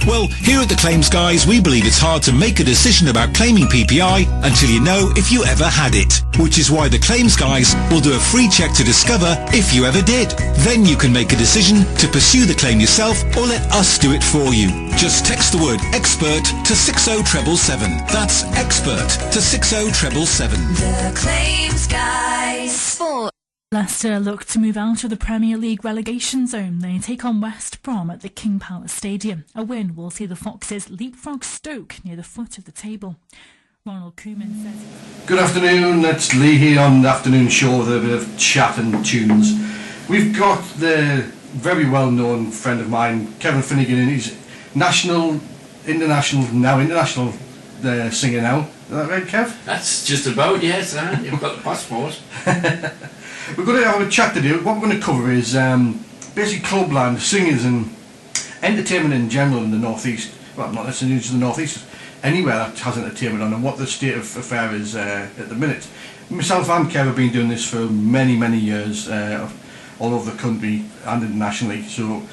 Well, here at the Claims Guys, we believe it's hard to make a decision about claiming PPI until you know if you ever had it. Which is why the Claims Guys will do a free check to discover if you ever did. Then you can make a decision to pursue the claim yourself or let us do it for you. Just text the word EXPERT to 60777. That's EXPERT to 60777. The Claims Guys. Sport. Leicester look to move out of the Premier League relegation zone. They take on West Brom at the King Power Stadium. A win will see the Foxes leapfrog Stoke near the foot of the table. Ronald Koeman says... Good afternoon, it's Lee here on the afternoon show with a bit of chat and tunes. We've got the very well-known friend of mine, Kevin Finnegan, and he's international singer now. Is that right, Kev? That's just about, yes, you've got the passport. We're going to have a chat today. What we're going to cover is basically clubland, singers and entertainment in general in the North East. Well, not necessarily just the North East, anywhere that has entertainment on, and what the state of affair is at the minute. Myself and Kev have been doing this for many, many years, all over the country and internationally. So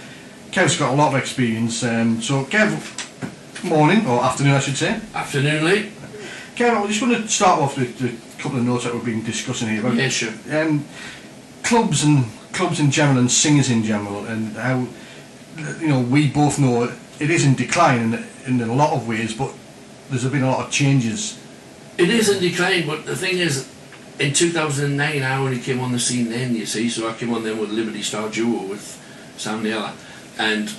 Kev's got a lot of experience. So Kev, morning, or afternoon I should say. Afternoon, Lee. Kev, I just want to start off with a couple of notes that we've been discussing here. Yeah, sure. Clubs in general and singers in general, and how, you know, we both know it is in decline in a lot of ways, but there's been a lot of changes. It is in decline, but the thing is, in 2009 I only came on the scene then, you see, so I came on then with Liberty Star Duo with Sam Naylor, and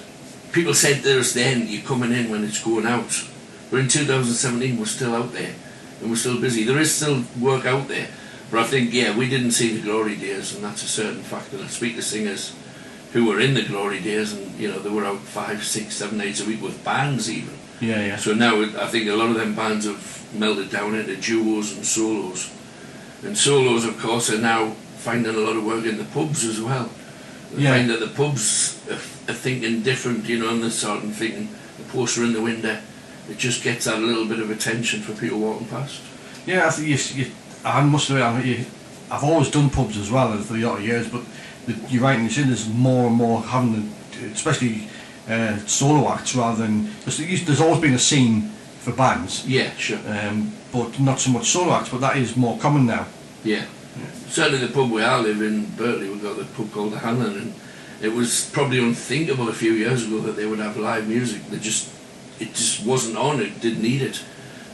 people said to us then, you're coming in when it's going out. But in 2017 we're still out there and we're still busy. There is still work out there, but I think, yeah, we didn't see the glory days, and that's a certain fact. And I speak to singers who were in the glory days, and you know, they were out 5, 6, 7 nights a week with bands even. Yeah. So now I think a lot of them bands have melted down into duos and solos. And solos, of course, are now finding a lot of work in the pubs as well. They find that the pubs are thinking different, you know, and they're sort of thinking the poster in the window, it just gets that little bit of attention for people walking past. Yeah, I think I must admit, I've always done pubs as well for the lot of years, but you're right in saying there's more and more having, especially solo acts rather than, there's always been a scene for bands. Yeah, sure. But not so much solo acts, but that is more common now. Yeah. Certainly the pub where I live in Berkeley, we've got the pub called the Hanlon, and it was probably unthinkable a few years ago that they would have live music. It just wasn't on, it didn't need it.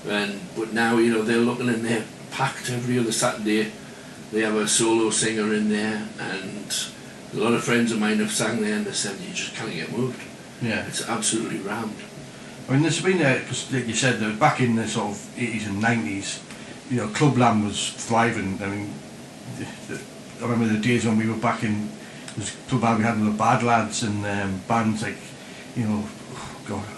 But now, you know, they're looking and they're packed every other Saturday. They have a solo singer in there, and a lot of friends of mine have sang there and they said you just can't get moved. Yeah. It's absolutely rammed. I mean, there's been, because like you said, back in the sort of 80s and 90s, you know, clubland was thriving. I mean, I remember the days when we were back in, there's clubland we had with the Bad Lads and bands like, you know,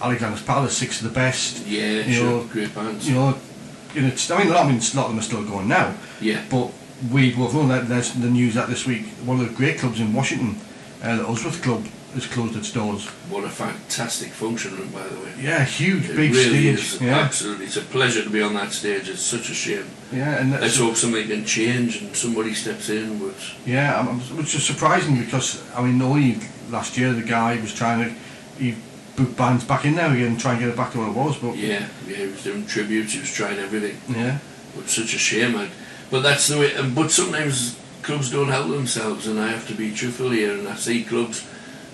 Alexander's Palace, Six of the Best. Yeah, you sure, know, great bands. You know, a lot of them are still going now. Yeah. But we've known that there's the news that this week, one of the great clubs in Washington, the Usworth Club, has closed its doors. What a fantastic function room, by the way. Yeah, huge, it big really stage. Is, yeah. Absolutely, it's a pleasure to be on that stage. It's such a shame. Yeah, and let's hope something can change and somebody steps in. But yeah, which is surprising because I mean, only last year the guy was trying to put bands back in there again and try and get it back to what it was. But yeah, he was doing tributes. He was trying everything. Yeah, but such a shame. But that's the way. But sometimes clubs don't help themselves, and I have to be truthful here. And I see clubs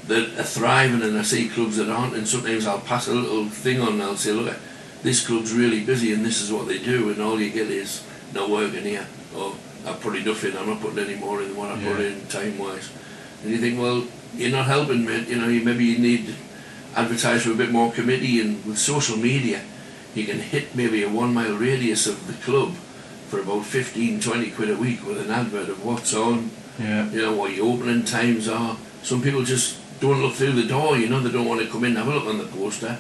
that are thriving, and I see clubs that aren't. And sometimes I'll pass a little thing on, and I'll say, look, this club's really busy, and this is what they do, and all you get is no work in here, or I've put enough in. I'm not putting any more in than what I put in time-wise. And you think, well, you're not helping, mate. You know, maybe you need advertise for a bit more committee, and with social media, you can hit maybe a 1 mile radius of the club for about 15-20 quid a week with an advert of what's on, you know, what your opening times are. Some people just don't look through the door, you know, they don't want to come in and have a look on the poster.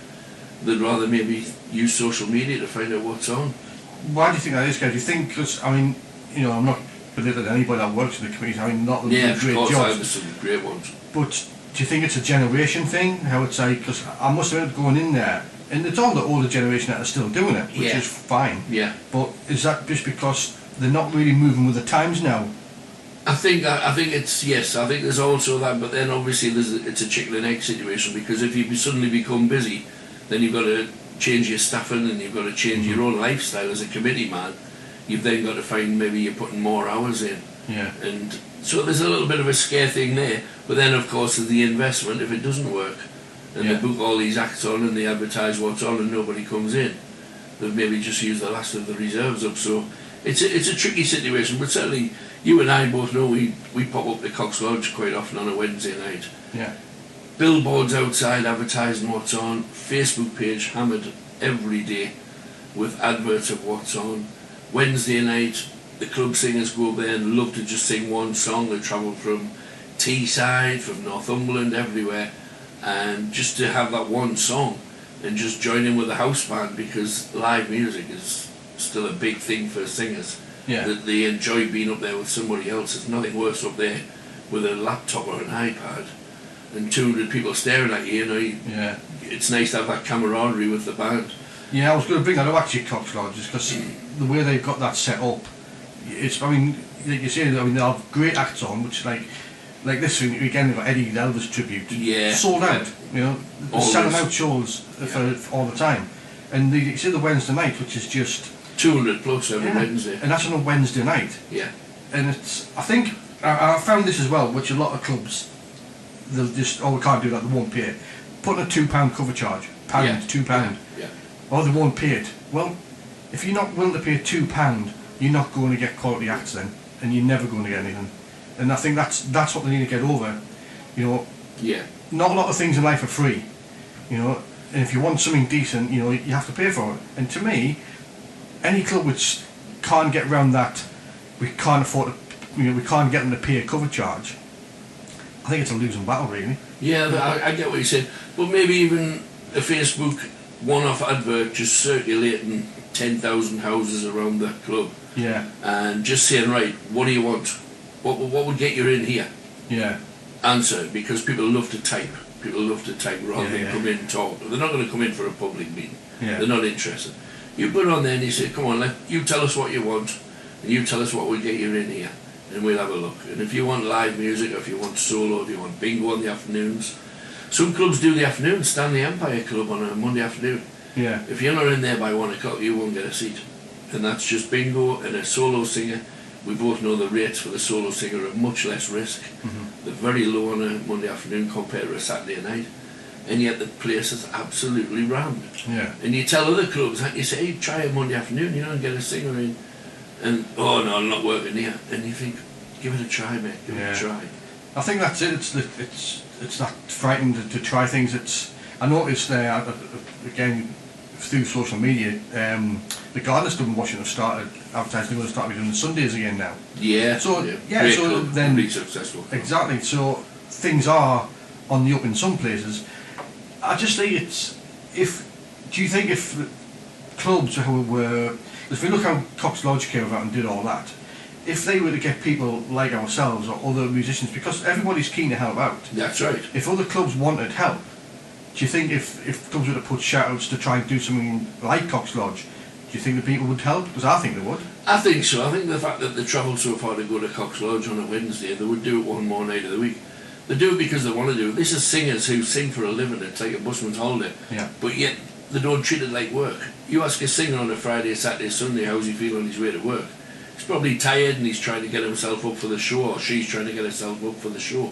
They'd rather maybe use social media to find out what's on. Why do you think that is, guys? Do you think, because, I mean, you know, I'm not belittling anybody that works in the community, I mean, not that yeah, do great jobs. jobs. There's some great ones. But do you think it's a generation thing? How it's like, because I must admit going in there, and it's all the older generation that are still doing it, which is fine. Yeah. But is that just because they're not really moving with the times now? I think it's, yes, I think there's also that, but then obviously it's a chicken and egg situation, because if you suddenly become busy then you've got to change your staffing and you've got to change your own lifestyle as a committee man. You've then got to find maybe you're putting more hours in. Yeah. And so there's a little bit of a scare thing there. But then, of course, there's the investment if it doesn't work. And they book all these acts on and they advertise what's on and nobody comes in. They've maybe just used the last of the reserves up. So it's a tricky situation. But certainly, you and I both know we pop up to Cox Lodge quite often on a Wednesday night. Yeah. Billboards outside advertising what's on. Facebook page hammered every day with adverts of what's on. Wednesday night, the club singers go up there and love to just sing one song. They travel from Teesside, from Northumberland, everywhere, and just to have that one song and just join in with the house band, because live music is still a big thing for singers. Yeah. That they enjoy being up there with somebody else. There's nothing worse up there with a laptop or an iPad and 200 people staring at you. Yeah. It's nice to have that camaraderie with the band. Yeah, I was going to bring that up actually, Cox Lodge, because the way they've got that set up, it's, I mean, like you say, I mean, they have great acts on, which like this thing, again, they've got Eddie the Elvis tribute. Yeah. Sold out, you know, they're selling out shows for all the time. And you see the Wednesday night, which is just 200 plus every Wednesday. And that's on a Wednesday night. Yeah. And it's, I think, I found this as well, which a lot of clubs, they'll just, oh, we can't do that, they won't pay it. Putting a £2 cover charge, £2. Yeah. Or they won't pay it. Well, if you're not willing to pay £2, you're not going to get quality acts then, and you're never going to get anything. And I think that's what they need to get over. You know, not a lot of things in life are free. You know, and if you want something decent, you know, you have to pay for it. And to me, any club which can't get around that, we can't afford to, you know, we can't get them to pay a cover charge, I think it's a losing battle, really. Yeah, I get what you're saying. But maybe even a Facebook one-off advert just circulating 10,000 houses around the club. Yeah. And just saying, right, what do you want? What would get you in here? Yeah. Answer, because people love to type. People love to type rather than come in and talk. They're not going to come in for a public meeting. Yeah. They're not interested. You put on there and you say, come on, you tell us what you want, and you tell us what will get you in here, and we'll have a look. And if you want live music, or if you want solo, if you want bingo on the afternoons, some clubs do the afternoons. Stanley Empire Club on a Monday afternoon. Yeah. If you're not in there by 1 o'clock, you won't get a seat. And that's just bingo and a solo singer. We both know the rates for the solo singer are much less risk. They're very low on a Monday afternoon compared to a Saturday night. And yet the place is absolutely rammed. Yeah. And you tell other clubs, you say, hey, try a Monday afternoon, you know, and get a singer in. And, oh no, I'm not working here. And you think, give it a try, mate, give it a try. I think that's it. It's that frightened to try things. I noticed again through social media, the Gardeners Club in Washington have started advertising. They're going to start doing the Sundays again now. Yeah. So Great so club, then really successful. Exactly. So things are on the up in some places. I just think do you think if clubs were, if we look how Cox Lodge came about and did all that, if they were to get people like ourselves or other musicians, because everybody's keen to help out. That's right. If other clubs wanted help, do you think if clubs were to put shout-outs to try and do something like Cox Lodge, do you think the people would help? Because I think they would. I think so. I think the fact that they travel so far to go to Cox Lodge on a Wednesday, they would do it one more night of the week. They do it because they want to do it. This is singers who sing for a living. It's like a busman's holiday. Yeah. But yet they don't treat it like work. You ask a singer on a Friday, Saturday, Sunday, how's he feel on his way to work? He's probably tired and he's trying to get himself up for the show, or she's trying to get herself up for the show.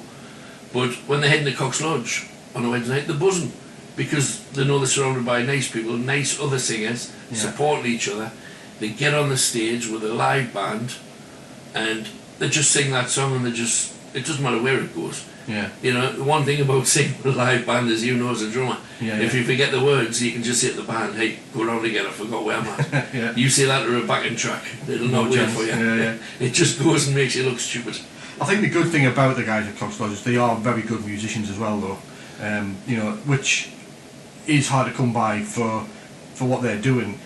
But when they're heading to Cox Lodge on a Wednesday night, they're buzzing, because they know they're surrounded by nice people, nice other singers, supporting each other. They get on the stage with a live band and they just sing that song, and it doesn't matter where it goes. Yeah. You know, the one thing about singing with a live band is, you know, as a drummer, if you forget the words, you can just say to the band, hey, go round again, I forgot where I'm at. You say that to a backing track, it'll not wait for you. It just goes and makes you look stupid. I think the good thing about the guys at Cox Lodge is they are very good musicians as well, though. You know, which is hard to come by for what they're doing.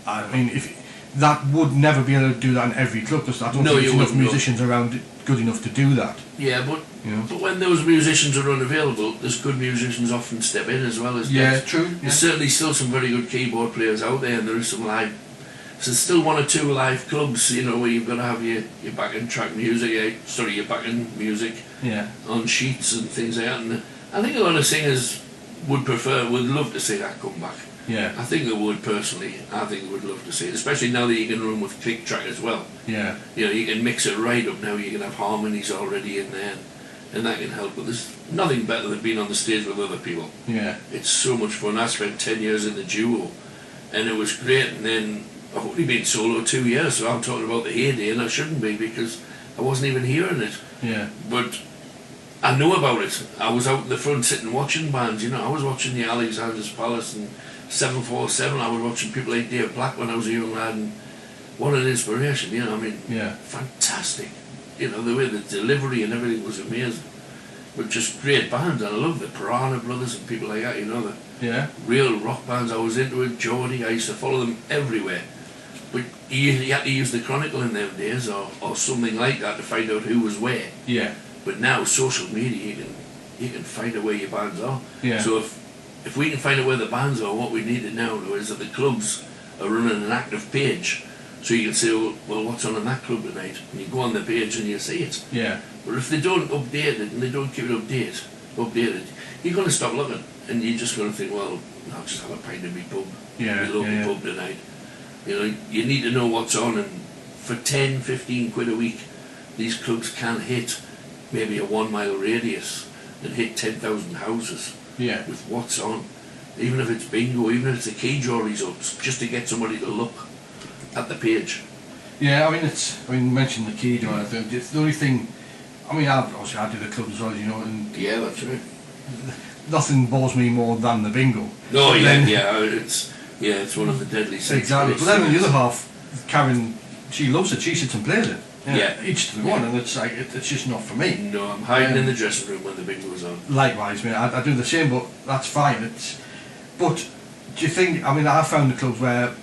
I mean, if that would never be able to do that in every club, because I don't think there's enough musicians around good enough to do that. Yeah, but when those musicians are unavailable, there's good musicians often step in as well as true. There's certainly still some very good keyboard players out there, and there is some live. So there's still 1 or 2 live clubs, you know, where you've got to have your backing track music, your backing music on sheets and things like that. And I think a lot of singers would love to see that come back. Yeah. I think they would personally. I think they would love to see it, especially now that you can run with click track as well. Yeah. You know, you can mix it right up now. You can have harmonies already in there, and that can help. But there's nothing better than being on the stage with other people. Yeah. It's so much fun. I spent 10 years in the duo, and it was great. And then I've only been solo 2 years, so I'm talking about the heyday, and I shouldn't be because I wasn't even hearing it. Yeah. But I know about it. I was out the front sitting watching bands. You know, I was watching the Alexander's Palace and 747. I was watching people like Dave Black when I was a young lad, and what an inspiration. You know, I mean, Yeah. fantastic. You know, the way the delivery and everything was amazing. But just great bands, and I love the Piranha Brothers and people like that. You know, the Yeah. real rock bands. I was into it. Geordie, I used to follow them everywhere. But you had to use the Chronicle in them days, or something like that, to find out who was where. Yeah. But now social media, you can find out where your bands are. Yeah. So if we can find out where the bands are, what we need to know is that the clubs are running an active page, so you can say, well, what's on in that club tonight? And you go on the page and you see it. Yeah. But if they don't update it and they don't keep it updated, you're going to stop looking, and you're just going to think, well, I'll just have a pint in my pub, Yeah, my local yeah. pub tonight. You know, you need to know what's on, and for 10, 15 quid a week, these clubs can hit maybe a 1 mile radius and hit 10,000 houses Yeah. with what's on. Even if it's bingo, even if it's the key draw results, just to get somebody to look at the page. Yeah, you mentioned the key door. I think it's the only thing. I mean, obviously I do the club as well, you know, and Yeah, that's right. nothing bores me more than the bingo. No, But yeah, then- it's one of the deadly sins. Exactly. But then on the other half, Karen, she loves it. She sits and plays it. Yeah. Each to the one, and it's like it's just not for me. No, I'm hiding in the dressing room when the bingo's on. Likewise, mate. I do the same, but that's fine. But do you think? I mean, I found the clubs where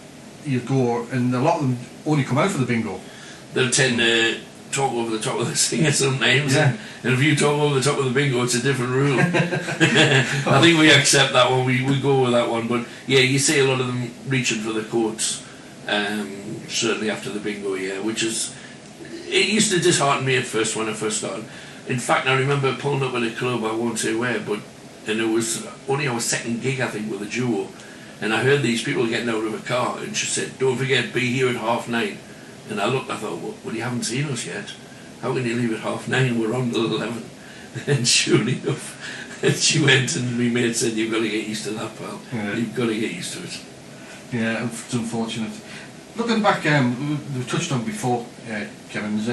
you go, and a lot of them only come out for the bingo. They'll tend to talk over the top of the singer sometimes, Yeah. and if you talk over the top of the bingo, it's a different rule. I think we accept that one, we go with that one, but yeah, you see a lot of them reaching for the courts, certainly after the bingo, yeah, which is, it used to dishearten me at first when I first started. In fact, I remember pulling up at a club, I won't say where, and it was only our second gig, I think, with a duo, and I heard these people getting out of a car, and she said, "Don't forget, be here at 9:30. And I looked, I thought, well, you haven't seen us yet. How can you leave at 9:30? We're on till 11. And sure enough, and she went, and my mate said, "You've got to get used to that, pal. Yeah. You've got to get used to it." Yeah, it's unfortunate. Looking back, we touched on before, Kevin's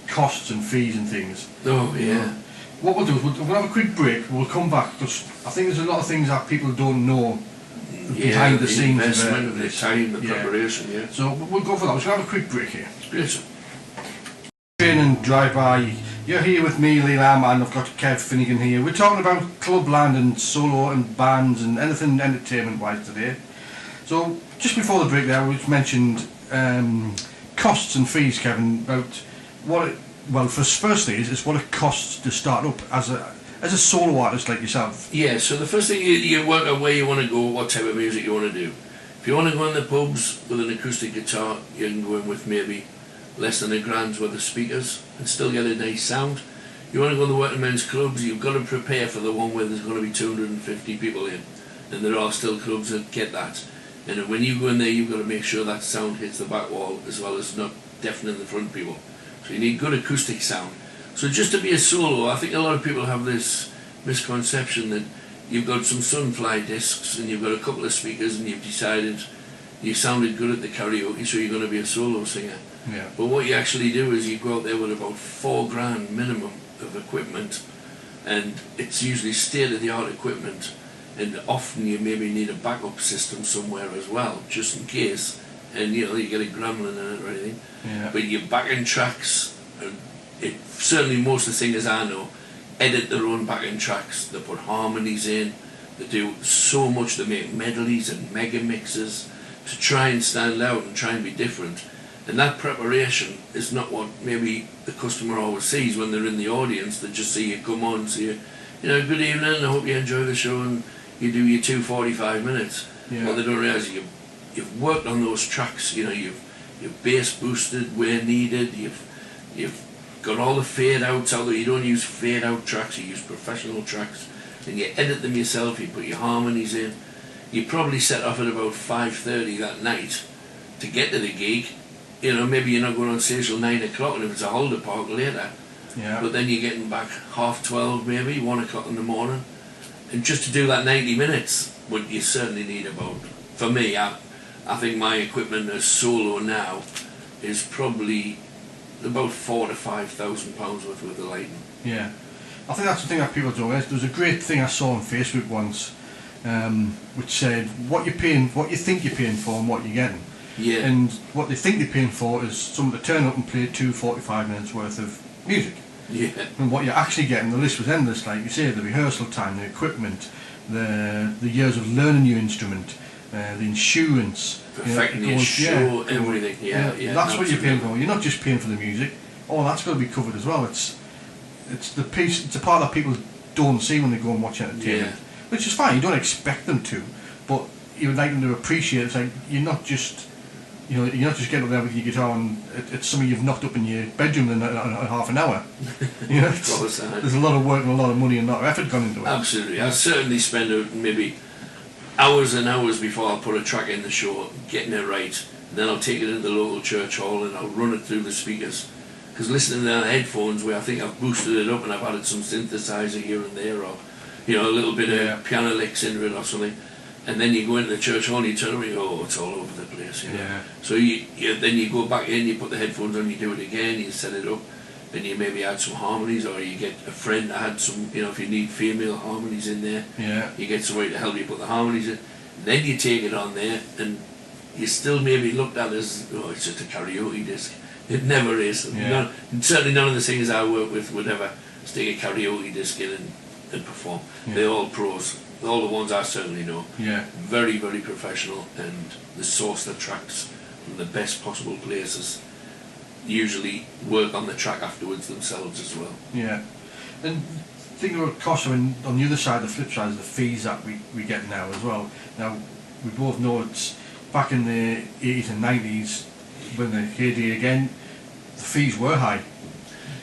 costs and fees and things. Oh, yeah. What we'll do is we'll have a quick break. We'll come back because I think there's a lot of things that people don't know behind the scenes investment, of the this. time, the Yeah. preparation, yeah. So we'll go for that. We're going to have a quick break here. Great. Train and drive-by. You're here with me, Lee Lamb, and I've got Kev Finnegan here. We're talking about clubland and solo and bands and anything entertainment-wise today. So just before the break there, we mentioned costs and fees, Kevin, about what it, well, firstly, is what it costs to start up as a solo artist like yourself. Yeah, so the first thing you work out where you want to go, what type of music you want to do. If you want to go in the pubs with an acoustic guitar, you can go in with maybe less than £1,000 worth of speakers and still get a nice sound. You want to go in the working men's clubs, you've got to prepare for the one where there's going to be 250 people in, and there are still clubs that get that. And when you go in there, you've got to make sure that sound hits the back wall as well as not deafening the front people. So you need good acoustic sound. So just to be a solo, I think a lot of people have this misconception that you've got some Sunfly discs and you've got a couple of speakers and you've decided you sounded good at the karaoke, so you're going to be a solo singer. Yeah. But what you actually do is you go out there with about £4,000 minimum of equipment, and it's usually state-of-the-art equipment, and often you maybe need a backup system somewhere as well, just in case, and you know, you get a gremlin in it or anything. Yeah. But your backing tracks, certainly most of the singers I know, edit their own backing tracks, they put harmonies in, they do so much, they make medleys and mega mixes to try and stand out and try and be different. And that preparation is not what maybe the customer always sees when they're in the audience. They just see you come on, see you know, good evening, I hope you enjoy the show, and you do your 2:45 minutes. Yeah. Well, they don't realise you've worked on those tracks, you know, you've bass boosted where needed, you've got all the fade outs out there. You don't use fade out tracks, you use professional tracks and you edit them yourself, you put your harmonies in. You probably set off at about 5:30 that night to get to the gig. You know, maybe you're not going on stage till 9 o'clock, and if it's a Holder Park later. Yeah. But then you're getting back 12:30 maybe, 1 o'clock in the morning. And just to do that 90 minutes, what you certainly need about, for me, I think my equipment as solo now is probably about £4,000 to £5,000 worth of the lighting. Yeah. I think that's the thing that people don't realize. There was a great thing I saw on Facebook once, which said what you think you're paying for and what you're getting. Yeah. And what they think they're paying for is someone to turn up and play 45 minutes worth of music. Yeah. And what you're actually getting, the list was endless, like you say, the rehearsal time, the equipment, the years of learning your instrument, the insurance, perfecting your show, everything. Yeah. That's what you're paying for. You're not just paying for the music. All that's got to be covered as well. It's the piece. It's a part that people don't see when they go and watch entertainment, which is fine. You don't expect them to, but you would like them to appreciate. It's like you're not just getting up there with your guitar and it's something you've knocked up in your bedroom in half an hour. There's a lot of work and a lot of money and a lot of effort gone into it. Absolutely. I certainly spend maybe hours and hours before I'll put a track in the show, getting it right. And then I'll take it into the local church hall and I'll run it through the speakers. Because listening to the headphones, where I think I've boosted it up and I've added some synthesizer here and there, or a little bit of piano licks into it or something. And then you go into the church hall and you turn around and you go, oh, it's all over the place. Yeah. So then you go back in, you put the headphones on, you do it again, you set it up, and you maybe add some harmonies, or you get a friend to add some, if you need female harmonies in there, you get somebody to help you put the harmonies in. Then you take it on there, and you still maybe looked at as, oh, it's just a karaoke disc. It never is. Yeah. Certainly none of the singers I work with would ever stick a karaoke disc in and perform. Yeah. They're all pros. All the ones I certainly know. Yeah. Very, very professional, and they source their tracks from the best possible places. Usually work on the track afterwards themselves as well. Yeah. And thinking about cost, I mean, on the other side, the flip side is the fees that we get now as well. Now, we both know it's back in the 80s and 90s, when the heyday again, the fees were high.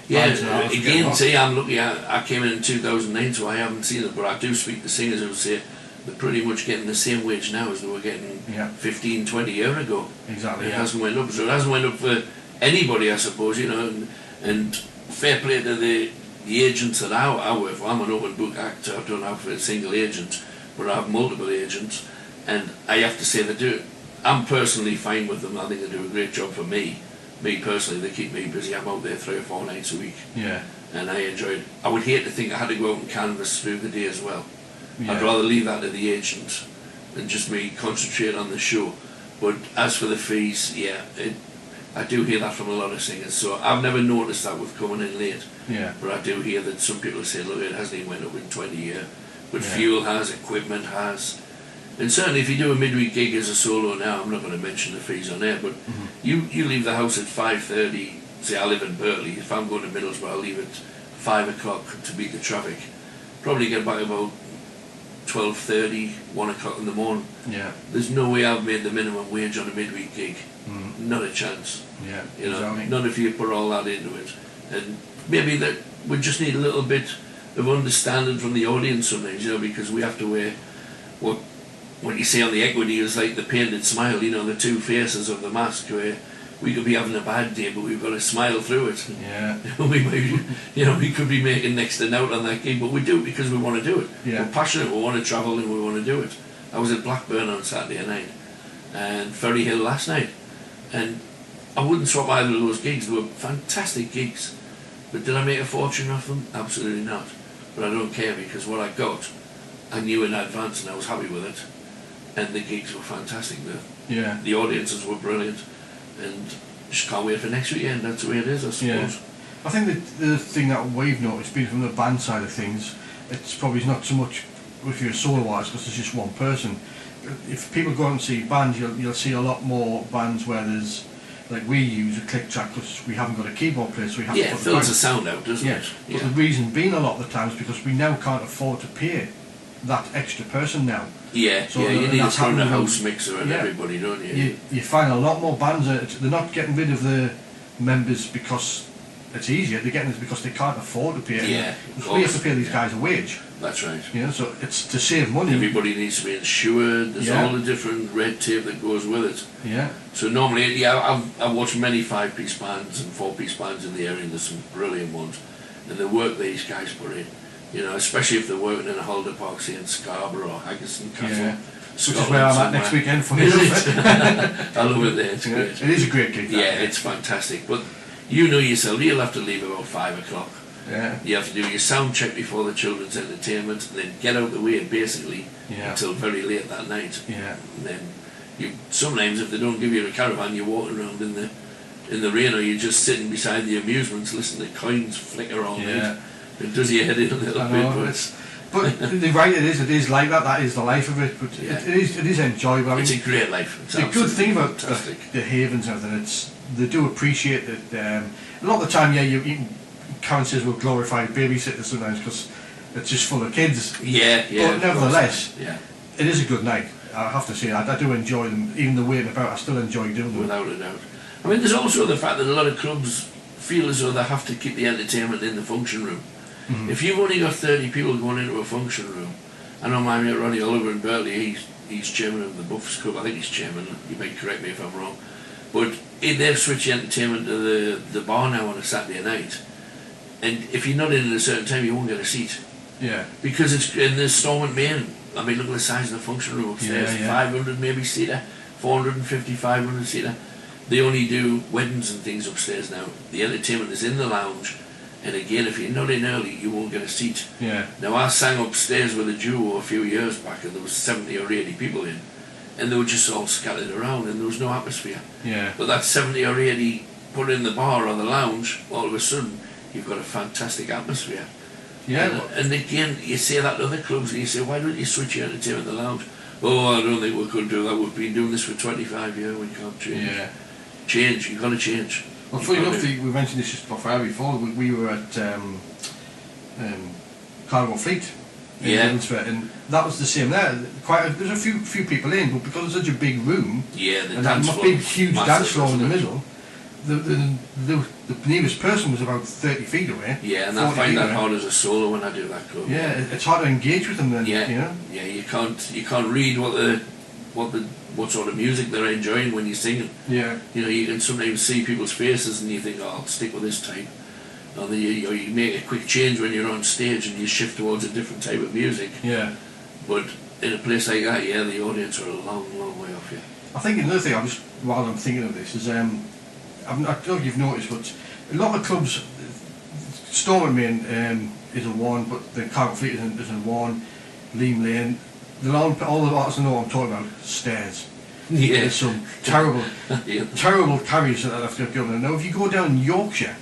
Yeah, again, see, I'm lucky. I came in 2009, so I haven't seen it, but I do speak to singers who say they're pretty much getting the same wage now as they were getting 15, 20 years ago. Exactly. It hasn't went up, so it hasn't went up for anybody, I suppose, and fair play to the agents that I work for. I'm an open book actor. I don't have a single agent, but I have multiple agents, and I have to say I'm personally fine with them. I think they do a great job for me. Me personally, they keep me busy. I'm out there 3 or 4 nights a week. Yeah. And I enjoy it. I would hate to think I had to go out and canvass through the day as well. Yeah. I'd rather leave that to the agent and just me concentrate on the show. But as for the fees, I do hear that from a lot of singers. So I've never noticed that with coming in late. Yeah. But I do hear that some people say, look, it hasn't even went up in 20 years. But fuel has, equipment has. And certainly if you do a midweek gig as a solo now, I'm not going to mention the fees on air, but you leave the house at 5:30, say I live in Burley, if I'm going to Middlesbrough I'll leave at 5 o'clock to beat the traffic. Probably get back about 12:30, 1 o'clock in the morning. Yeah. There's no way I've made the minimum wage on a midweek gig. Not a chance. Yeah. Exactly. None if you put all that into it. And maybe that we just need a little bit of understanding from the audience sometimes, because we have to wear what you see on the equity is like the painted smile, the two faces of the mask, where we could be having a bad day, but we've got to smile through it. Yeah. we could be making next to out on that gig, but we do it because we want to do it. Yeah. We're passionate, we want to travel and we want to do it. I was at Blackburn on Saturday night and Ferry Hill last night, and I wouldn't swap either of those gigs. They were fantastic gigs, but did I make a fortune off them? Absolutely not. But I don't care, because what I got, I knew in advance and I was happy with it. And the gigs were fantastic. The audiences were brilliant, and just can't wait for next weekend. That's the way it is, I suppose. Yeah. I think the thing that we've noticed, being from the band side of things, it's probably not so much if you're a solo artist, because it's just one person. If people go out and see bands, you'll see a lot more bands where there's, like we use a click track because we haven't got a keyboard player, so we have to put it fills the sound out, doesn't it? But the reason being a lot of the times because we now can't afford to pay that extra person now. Yeah, so you need to run a house mixer and everybody, don't you? You find a lot more bands, they're not getting rid of the members because it's easier, they're getting it because they can't afford to pay it. Yeah, we have to pay these guys a wage. That's right. You know, so it's to save money. Everybody needs to be insured. There's all the different red tape that goes with it. Yeah. So normally, I've watched many 5-piece bands and 4-piece bands in the area, and there's some brilliant ones. And the work these guys put in, you know, especially if they're working in a holiday park, say in Scarborough or Haggerston Castle. Yeah. Which is where I'm at next weekend for me. I love it there, it's great. It is a great gig. Yeah, it's fantastic. But you know yourself, you'll have to leave about 5 o'clock. Yeah. You have to do your sound check before the children's entertainment, and then get out the way basically until very late that night. Yeah. And then you sometimes, if they don't give you a caravan, you're walking around in the rain, or you're just sitting beside the amusements listening to coins flicker all night. It does your head in a little bit. But you're right, it is like that. That is the life of it. But it is enjoyable. I mean, it's a great life. It's the good thing about fantastic. the havens and everything, they do appreciate that. A lot of the time, Karen says we'll glorify babysitters sometimes because it's just full of kids. Yeah. But nevertheless, yeah, it is a good night. I have to say, I do enjoy them. Even the waiting about, I still enjoy doing them. Without a doubt. I mean, there's also the fact that a lot of clubs feel as though they have to keep the entertainment in the function room. Mm-hmm. If you've only got 30 people going into a function room, I know my mate Ronnie Oliver in Burley, he's chairman of the Buffs Club. I think he's chairman. You may correct me if I'm wrong. But they've switched the entertainment to the bar now on a Saturday night. And if you're not in at a certain time, you won't get a seat. Yeah. Because it's in the Stormont Main. I mean, look at the size of the function room upstairs. 500 maybe seater, 450, 500 seater. They only do weddings and things upstairs now. The entertainment is in the lounge. And again, if you're not in early, you won't get a seat. Yeah. Now, I sang upstairs with a duo a few years back, and there was 70 or 80 people in. And they were just all scattered around, and there was no atmosphere. Yeah. But that 70 or 80 put in the bar or the lounge, all of a sudden, you've got a fantastic atmosphere. Yeah. And again, you say that to other clubs, and you say, why don't you switch your entertainment in the lounge? Oh, I don't think we could do that. We've been doing this for 25 years. We can't change. Yeah. Change. You've got to change. Well, funny enough, we mentioned this just before. We were at Cargo Fleet in Edinburgh, and that was the same there. There's a few people in, but because it's such a big room, and that big, huge dance floor in the middle, the nearest person was about 30 feet away. Yeah, and I find that hard as a solo when I do that club. Yeah, it's hard to engage with them then. Yeah, you know? Yeah, you can't read what sort of music they're enjoying when you're singing. Yeah. You know, you can sometimes see people's faces and you think, oh, I'll stick with this type. Or you make a quick change when you're on stage and you shift towards a different type of music. Yeah. But in a place like that, the audience are a long, long way off you. I think another thing, while I'm thinking of this, is I don't know if you've noticed, but a lot of clubs, Stormont Main is a one, but the Cargo Fleet is a one, Leam Lane. All the artists know what I'm talking about, stairs. Yeah. There's some terrible carriers that have to go there. Now, if you go down Yorkshire,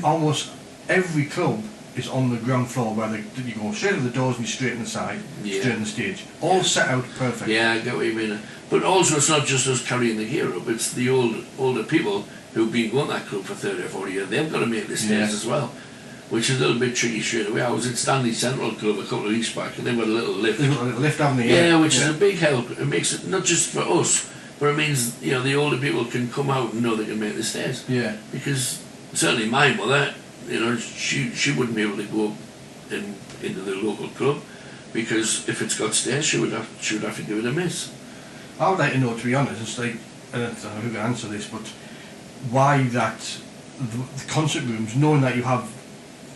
almost every club is on the ground floor where you go straight to the doors and you straight in the side, straight in the stage. All set out perfect. Yeah, I get what you mean. But also, it's not just us carrying the gear up, it's the older people who've been going that club for 30 or 40 years. They've got to make the stairs as well, which is a little bit tricky straight away. I was at Stanley Central Club a couple of weeks back, and they've got a little lift. They've got a little lift, haven't they? Yeah, which is a big help. It makes it not just for us, but it means the older people can come out and know they can make the stairs. Yeah. Because certainly my mother, she wouldn't be able to go into the local club, because if it's got stairs, she would have to do it amiss. I would like to know, to be honest, it's like, I don't know who can answer this, but why that the concert rooms, knowing that you have,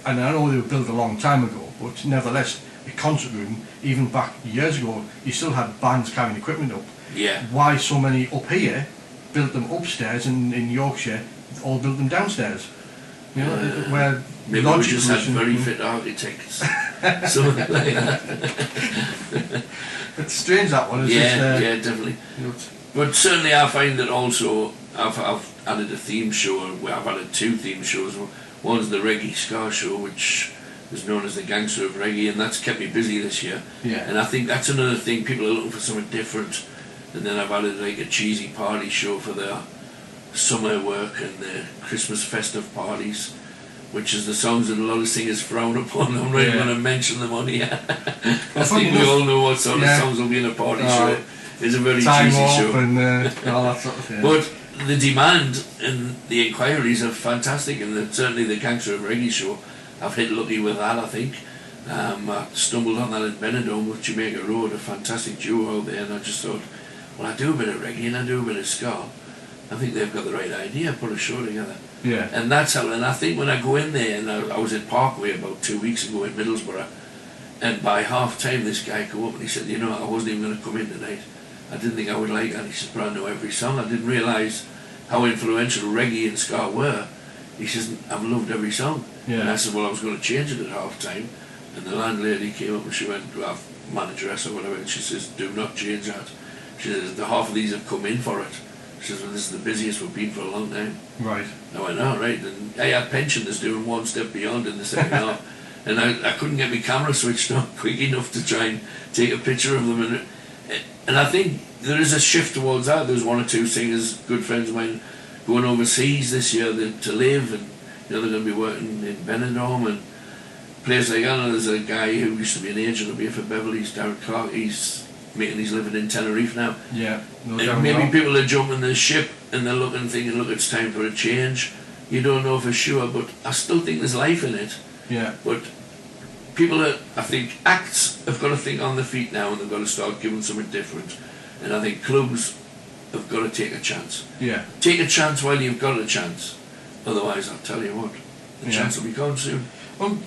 and I know they were built a long time ago, but nevertheless, a concert room, even back years ago, you still had bands carrying equipment up. Yeah. Why so many up here built them upstairs, and in Yorkshire, all built them downstairs? You know, where maybe we just had very fit architects. Something like that. It's strange, that one. Yeah, definitely. But certainly I find that also I've added a theme show. I've added 2 theme shows. One's the Reggae Ska Show, which is known as the Gangster of Reggae, and that's kept me busy this year. Yeah. And I think that's another thing. People are looking for something different. And then I've added like a cheesy party show for their summer work and their Christmas festive parties, which is the songs that a lot of singers frown upon. I'm not even going to mention them on here. I think we all know what sort of songs will be in a party show. It's a very cheesy show. And all that sort of thing. But the demand and the inquiries are fantastic, and certainly the Gangster of Reggae show, I've hit lucky with that, I think. I stumbled on that in Benidorm with Jamaica Road, a fantastic duo out there, and I just thought, well, I do a bit of reggae and I do a bit of ska. I think they've got the right idea, put a show together. Yeah. And that's how, and I think when I go in there, and I was at Parkway about 2 weeks ago in Middlesbrough, and by half time this guy came up and he said, you know, I wasn't even going to come in tonight. I didn't think I would like it. And he said, but I know every song. I didn't realise how influential reggae and ska were. He says, I've loved every song. Yeah. And I said, well, I was going to change it at half time. And the landlady came up and she went to our manageress or whatever, and she says, do not change that. She says, the half of these have come in for it. She says, well, this is the busiest we've been for a long time. Right. I went, oh, right. And I had pensioners doing one step beyond in the second half. And I couldn't get my camera switched on quick enough to try and take a picture of them. And I think there is a shift towards that. There's one or two singers, good friends of mine, going overseas this year to live, and you know, they're going to be working in Benidorm and places like that. And there's a guy who used to be an agent up here for Beverly's, Darren Clark. He's making his living in Tenerife now. Yeah. And maybe people are jumping the ship and they're looking, thinking, look, it's time for a change. You don't know for sure, but I still think there's life in it. Yeah. But people are, I think, acts have got to think on their feet now, and they've got to start giving something different. And I think clubs have got to take a chance. Yeah. Take a chance while you've got a chance. Otherwise, I'll tell you what, the chance will be gone soon. Well,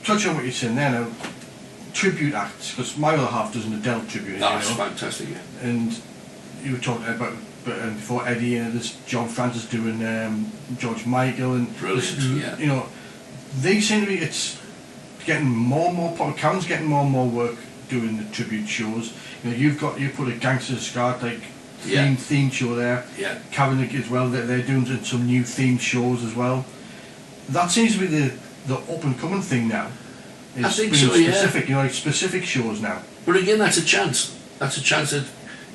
touch on what you're saying there now. Tribute acts, because my other half does an Adele tribute. That's fantastic, yeah. And you were talking about before Eddie, there's John Francis doing George Michael, and brilliant, yeah. You know, they seem to be, it's getting more and more popular. Calum's getting more and more work doing the tribute shows. You know, you put a Gangster Ska like theme show there. Yeah. Cabinet as well. They're doing some new themed shows as well. That seems to be the up and coming thing now. I think being so, yeah. specific, you know, like specific shows now. But again, that's a chance. That's a chance that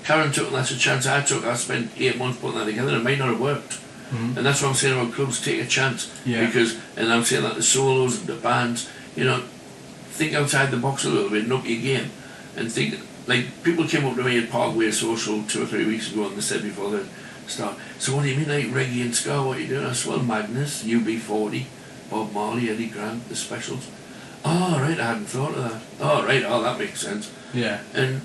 Karen took, and that's a chance I took. I spent 8 months putting that together, and it might not have worked. Mm-hmm. And that's what I'm saying about clubs, take a chance. Yeah. Because, and I'm saying that the solos and the bands, you know, think outside the box a little bit and up your game. And think, like, people came up to me at Parkway Social 2 or 3 weeks ago and they said before the start, so what do you mean, like reggae and ska, what are you doing? I said, well, Magnus, UB40, Bob Marley, Eddie Grant, the Specials. Oh, right, I hadn't thought of that. Oh, right, oh, that makes sense. Yeah. And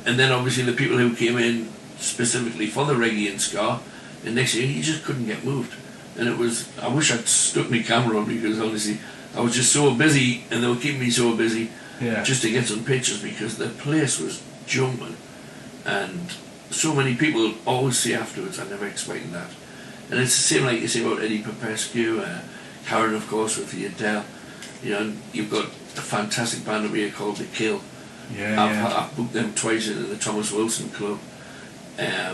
then obviously the people who came in specifically for the reggae and ska, and next year you just couldn't get moved. And it was, I wish I'd stuck my camera on, because honestly, I was just so busy, and they were keeping me so busy just to get some pictures, because the place was jumping. And so many people always say afterwards, I never expected that. And it's the same like you say about Eddie Popescu, Karen, of course, with the Adele. You know, you've got a fantastic band over here called The Kill. I've booked them twice into the Thomas Wilson Club,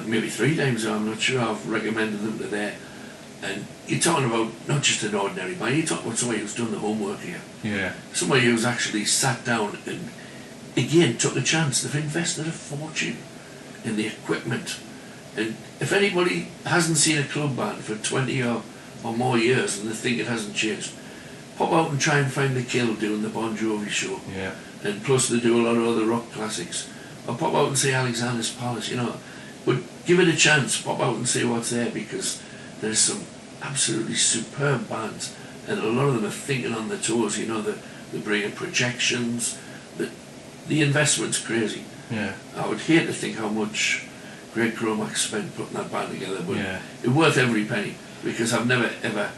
maybe 3 times now, I'm not sure. I've recommended them to there. And you're talking about not just an ordinary band, you're talking about somebody who's done the homework here. Yeah. Somebody who's actually sat down and, again, took a chance. They've invested a fortune in the equipment. And if anybody hasn't seen a club band for 20 or more years and they think it hasn't changed, pop out and try and find The Kill doing the Bon Jovi show. Yeah. And plus they do a lot of other rock classics. Or pop out and see Alexander's Palace, you know. But give it a chance, pop out and see what's there, because there's some absolutely superb bands, and a lot of them are thinking on their toes, you know, they're bringing projections, the investment's crazy. Yeah. I would hate to think how much Greg Cromack spent putting that band together, but it's worth every penny, because I've never ever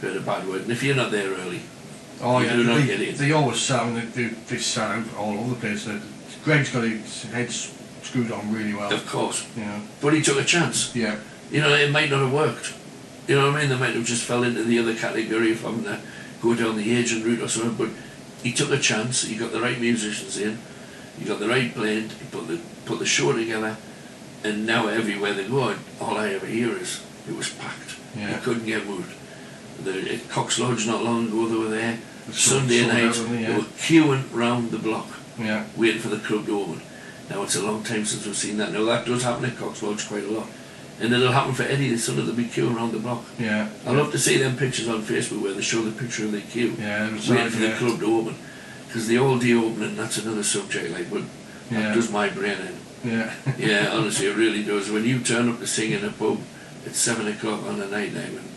heard a bad word, and if you're not there early, you do not get in. They always sound, they sound out all over the place. Greg's got his head screwed on really well. Of course. You know. But he took a chance. Yeah. You know, it might not have worked. You know what I mean? They might have just fell into the other category of having to go down the agent route or something, but he took a chance, he got the right musicians in, he got the right blend, he put the show together, and now everywhere they go, all I ever hear is, it was packed. Yeah. You couldn't get moved. At Cox Lodge not long ago, they were there. Sunday night, they were queuing round the block, waiting for the club to open. Now it's a long time since we've seen that. Now that does happen at Cox Lodge quite a lot. And it'll happen for Eddie this Sunday, they'll be queuing around the block. Yeah. I love to see them pictures on Facebook where they show the picture of the queue, waiting for the club to open. Because the all-day opening, that's another subject, like, but that does my brain in. Yeah. Yeah, honestly, it really does. When you turn up to sing in a pub at 7 o'clock on a night time, and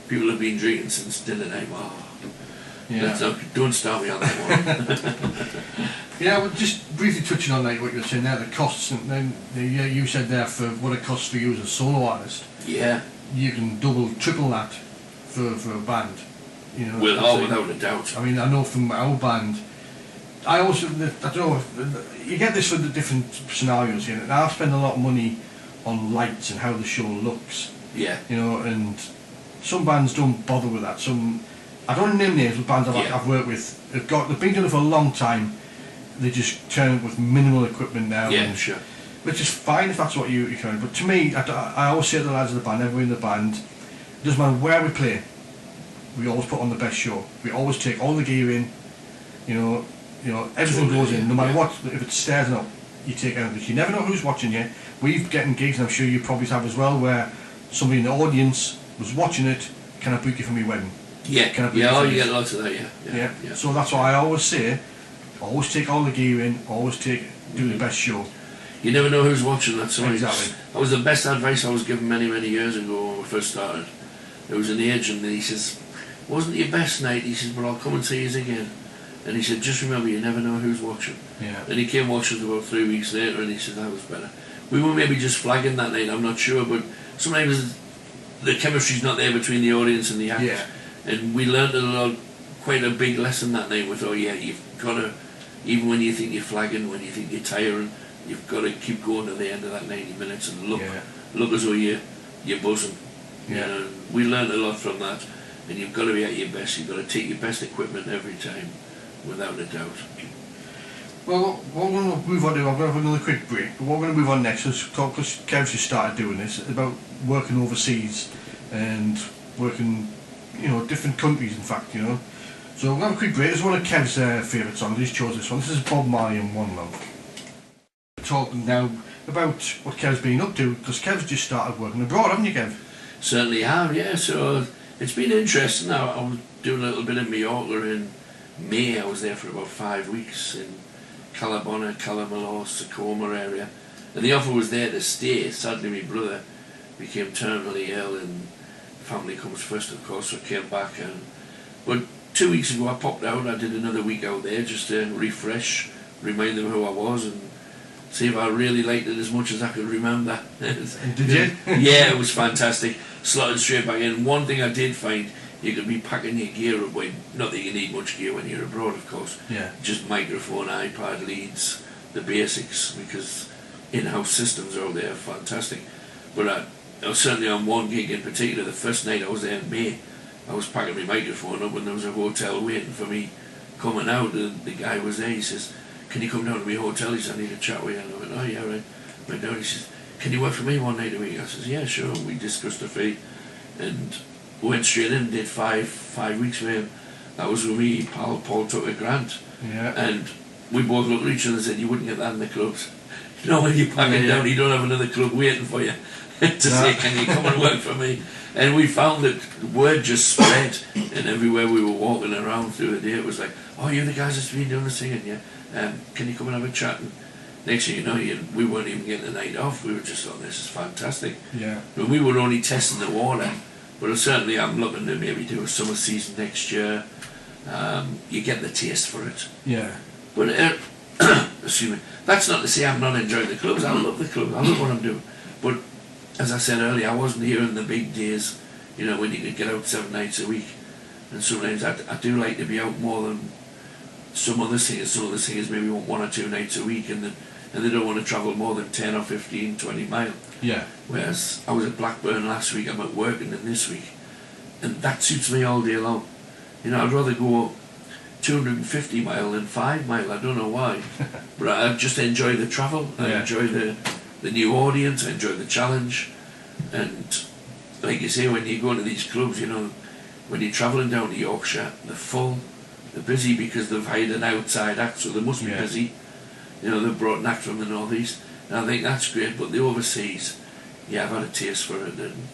people have been drinking since dinner time, Yeah. Don't start me on that one. Yeah, well, just briefly touching on like what you were saying there, the costs, and then you said there for what it costs for you as a solo artist. Yeah. You can double, triple that for a band. You know. Well, without a doubt. I mean, I know from our band, I also, I don't know, you get this for the different scenarios here. I've spent a lot of money on lights and how the show looks. Yeah. You know, and some bands don't bother with that. Some, I don't name names, but bands I've worked with, they've been doing it for a long time. They just turn up with minimal equipment now. Yeah, and, sure. which is fine if that's what you're trying. But to me, I always say to the lads of the band, everyone in the band, it doesn't matter where we play, we always put on the best show. We always take all the gear in, you know, everything goes in, no matter what. If it's stairs or not, you take everything. Because you never know who's watching you. We've getting gigs, and I'm sure you probably have as well, where somebody in the audience was watching it. Can I book you for my wedding? Yeah, Can I book you you get lots of that. Yeah. So that's why I always say, always take all the gear in, always do the best show. You never know who's watching. That's right. Exactly. That was the best advice I was given many years ago when we first started. There was an agent, and he says, "Wasn't your best night?" He says, "Well, I'll come and see you again." And he said, "Just remember, you never know who's watching." Yeah. And he came watching about 3 weeks later, and he said that was better. We were maybe just flagging that night, I'm not sure, but sometimes the chemistry's not there between the audience and the act. Yeah. And we learned quite a big lesson that night. We thought, yeah, you've got to, even when you think you're flagging, when you think you're tiring, you've got to keep going to the end of that 90 minutes and look as though you're buzzing. Yeah. You know, we learned a lot from that, and you've got to be at your best. You've got to take your best equipment every time, without a doubt. Well, what we're going to move on to, I'm going to have another quick break, but what we're going to move on next is talk, because Kev's just started doing this, about working overseas and working, different countries, in fact, So we're going to have a quick break. This is one of Kev's favourite songs. He's chose this one. This is Bob Marley and One Love. Talking now about what Kev's been up to, because Kev's just started working abroad, haven't you, Kev? Certainly have, yeah. So it's been interesting. I was doing a little bit in Mallorca in May. I was there for about 5 weeks in Calabona, Calamalor, Tacoma area, and the offer was there to stay. Sadly, my brother became terminally ill, and family comes first, of course. So I came back, but 2 weeks ago I popped out. I did another week out there just to refresh, remind them who I was, and see if I really liked it as much as I could remember. Did you? Yeah, it was fantastic. Slotted straight back in. One thing I did find, you could be packing your gear up. Not that you need much gear when you're abroad, of course. Yeah. Just microphone, iPad, leads, the basics, because in-house systems are out there, fantastic. But I was certainly on one gig in particular. The first night I was there in May, I was packing my microphone up, and there was a hotel waiting for me coming out, and the guy was there. He says, "Can you come down to my hotel?" He said, "I need to chat with you." And I went, "Oh yeah, right." Went down. He says, "Can you work for me one night a week?" I says, "Yeah, sure." We discussed the fee, and went straight in. Did five weeks for him. That was with me. Paul took a grant, and we both looked at each other and said, "You wouldn't get that in the clubs." When you pack it down, you don't have another club waiting for you to say, "Can you come and work for me?" And we found that word just spread, and everywhere we were walking around through the day, it was like, "Oh, you're the guys that's been doing the singing, yeah? Can you come and have a chat?" And next thing you know, we weren't even getting the night off. We were just thought, "This is fantastic." Yeah. But we were only testing the water. But certainly I'm looking to maybe do a summer season next year. You get the taste for it. Yeah. But, excuse me, that's not to say I'm not enjoying the clubs. I love the clubs. I love what I'm doing. But, as I said earlier, I wasn't here in the big days, when you could get out 7 nights a week. And sometimes I do like to be out more than some other singers. Some other singers maybe want 1 or 2 nights a week, and they don't want to travel more than 10 or 15, 20 miles. Yeah. Whereas I was at Blackburn last week, I'm at working than this week. And that suits me all day long. I'd rather go 250 mile than 5 mile. I don't know why. But I just enjoy the travel. I enjoy the new audience. I enjoy the challenge. And like you say, when you go into these clubs, when you're travelling down to Yorkshire, they're full. They're busy because they've hired an outside act, so they must be busy. They've brought an act from the northeast. And I think that's great, but the overseas, I've had a taste for it, and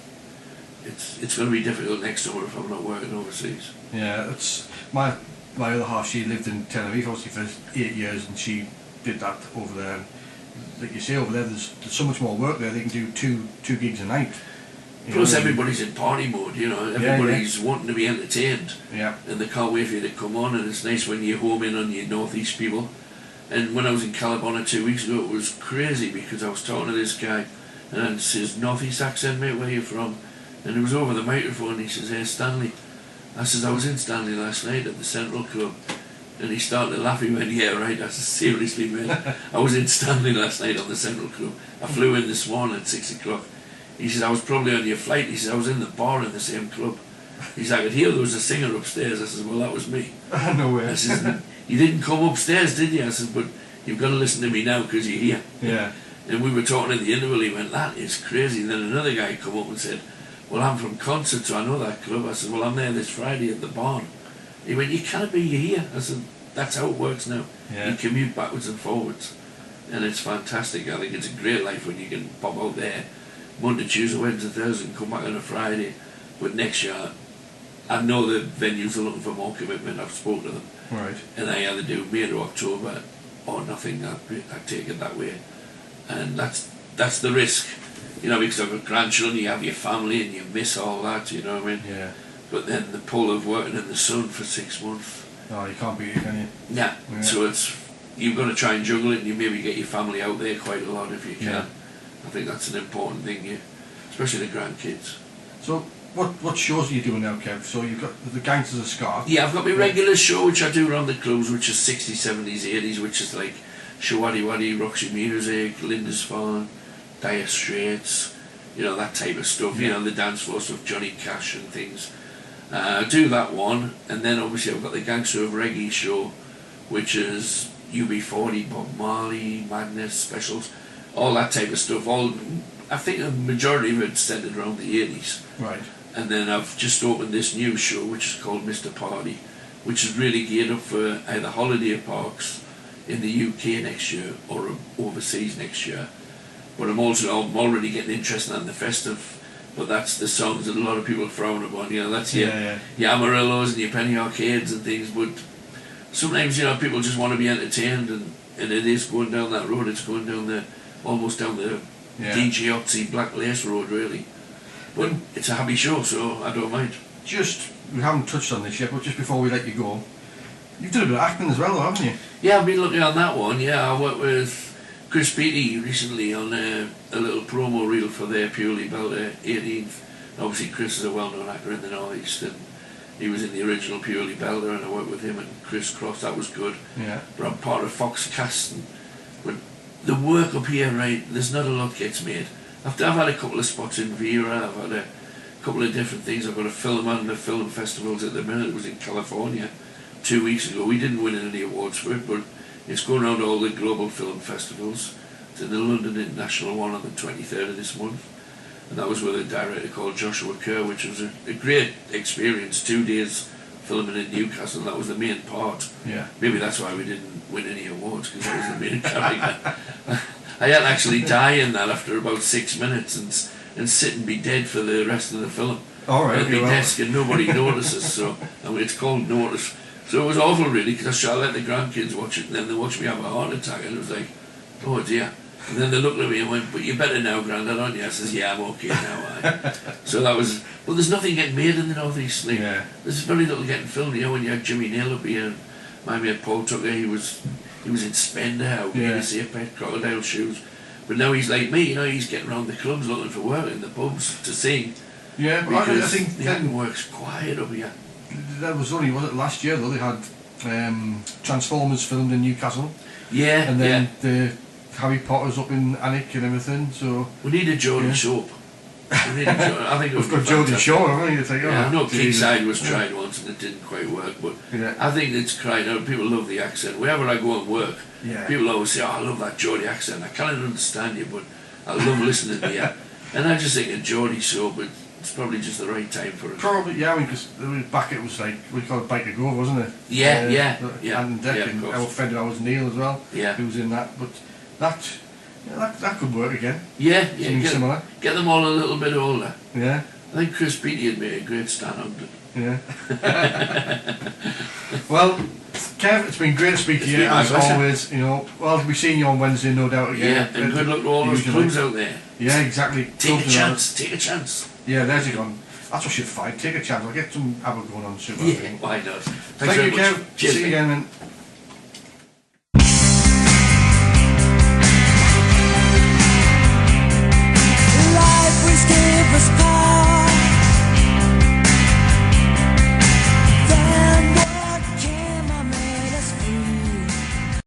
it's going to be difficult next summer if I'm not working overseas. Yeah, it's my other half. She lived in Tenerife obviously for 8 years, and she did that over there. Like you say, over there, there's so much more work there. They can do two gigs a night. Plus everybody's in party mode, you know, everybody's wanting to be entertained. Yeah. And they can't wait for you to come on, and it's nice when you home in on your northeast people. And when I was in Calabona 2 weeks ago, it was crazy because I was talking to this guy, and it's his northeast accent, mate, where you from? And it was over the microphone, he says, "Hey Stanley." I says, "I was in Stanley last night at the Central Club." And he started to laugh, he went, "Yeah, right." I said, "Seriously, mate, I was in Stanley last night on the Central Club. I flew in this morning at 6 o'clock. He says, "I was probably on your flight." He says, "I was in the bar in the same club." He said, "I could hear there was a singer upstairs." I said, "Well, that was me." No way. I says, "You didn't come upstairs, did you?" I said, "But you've got to listen to me now because you're here." Yeah. And we were talking at the interval, he went, "That is crazy." Then another guy come up and said, "Well, I'm from Concert, so I know that club." I said, "Well, I'm there this Friday at the barn." He went, "You can't be, you're here." I said, "That's how it works now." Yeah. You commute backwards and forwards. And it's fantastic. I think it's a great life when you can pop out there Monday, Tuesday, Wednesday, Thursday and come back on a Friday. But next year, I know the venues are looking for more commitment. I've spoken to them. Right. And I either do May to October or nothing. I take it that way. And that's the risk. You know, because I've got grandchildren, you have your family and you miss all that, you know what I mean? Yeah. But then the pull of working in the sun for 6 months. Oh, you can't beat it, can you? Yeah. So you've got to try and juggle it, and you maybe get your family out there quite a lot if you can. Yeah. I think that's an important thing, especially the grandkids. So, what shows are you doing now, Kev? So you've got the Gangsters of Scar. Yeah, I've got my regular show, which I do around the clubs, which is 60s, 70s, 80s, which is like Shawaddy Waddy, Roxy Music, Lindisfarne, Dire Straits, you know, that type of stuff, you know, the dance floor stuff, Johnny Cash and things. I do that one, and then obviously I've got the Gangster of Reggae show, which is UB40, Bob Marley, Madness, Specials, all that type of stuff. I think a majority of it's centred around the 80s. Right. And then I've just opened this new show, which is called Mr. Party, which is really geared up for either holiday parks in the UK next year or overseas next year. But I'm already getting interested in the festive. But that's the songs that a lot of people frown upon. You know, that's your Amarillos and your Penny Arcades and things. But sometimes, you know, people just want to be entertained, and it is going down that road. It's going down almost down the DJ Otzi Black Lace road, really. But it's a happy show, so I don't mind. We haven't touched on this yet, but just before we let you go, you've done a bit of acting as well, though, haven't you? Yeah, I've been looking on that one. Yeah, I worked with Chris Beattie recently on a little promo reel for their Purely Belter 18th. Obviously Chris is a well-known actor in the North East, and he was in the original Purely Belter, and I worked with him and Chris Cross. That was good. Yeah. But I'm part of Foxcast, but the work up here, right, there's not a lot gets made. I've had a couple of spots in Vera, I've had a couple of different things. I've got a film on the film festivals at the minute. It was in California 2 weeks ago. We didn't win any awards for it, but it's going around all the global film festivals. It's in the London International one on the 23rd of this month. And that was with a director called Joshua Kerr, which was a great experience. 2 days filming in Newcastle. That was the main part. Yeah. Maybe that's why we didn't win any awards, because that was the main character. I had to actually die in that after about 6 minutes and sit and be dead for the rest of the film. All right. At my desk, and nobody notices. So it's called Notice. So it was awful, really, because I let the grandkids watch it, and then they watched me have a heart attack, and it was like, oh dear. And then they looked at me and went, "But you're better now, Grandad, aren't you?" I says, "Yeah, I'm okay now." So that was. Well, there's nothing getting made in the North East. Like, there's very little getting filmed. You know, when you had Jimmy Nail up here, and my mate Paul Tucker, he was in Spender out here to see a pet crocodile shoes. But now he's like me, you know, he's getting around the clubs looking for work in the pubs to sing. Yeah, but I think the acting work's quiet up here. That was only, was it last year though, they had Transformers filmed in Newcastle. Yeah, and then the Harry Potter's up in Alnwick and everything, so... We need a Jordan soap. I think we've got Jordan Shaw, haven't we? I know Kingside was tried once and it didn't quite work, but I think it's crying out. People love the accent. Wherever I go and work, people always say, "Oh, I love that Geordie accent. I can't understand you, but I love listening to you." And I just think a Geordie show, but it's probably just the right time for it. Probably, yeah, I mean, because back it was like, we called it Bite to Go, wasn't it? Yeah. And our friend I was Neil as well, who was in that, but that could work again. Yeah, something similar. Get them all a little bit older. Yeah. I think Chris Beattie had made a great stand-up. Yeah. Well, Kev, it's been great to speak to you, as always. You know, well, we'll be seeing you on Wednesday, no doubt, again. Yeah, and good luck to all those clubs out there. Yeah, exactly. Take a chance. Yeah, there's it gone. That's what she'd fight. Take a chance. I'll get some apple going on soon. Yeah, why not? Thanks Thank very you, much. Kev. Cheers, See you mate. again, man.